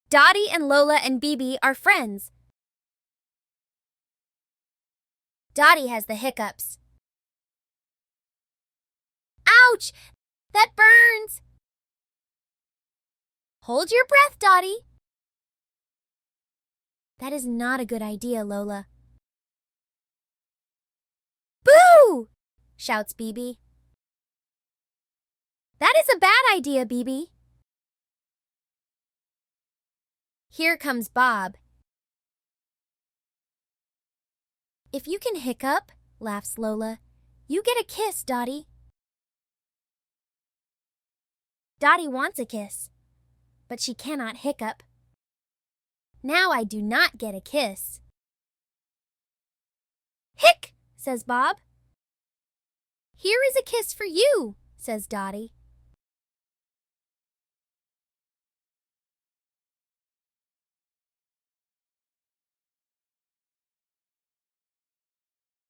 Dotty and Lola and Eybye are friends. Dotty has the hiccups. Ouch! That burns! Hold your breath, Dotty. That is not a good idea, Lola. Boo! Shouts Eybye. That is a bad idea, Eybye. Here comes Bob. If you can hiccup, laughs Lola, you get a kiss, Dotty. Dotty wants a kiss, but she cannot hiccup. Now I do not get a kiss. Hic, says Bob. Here is a kiss for you, says Dotty.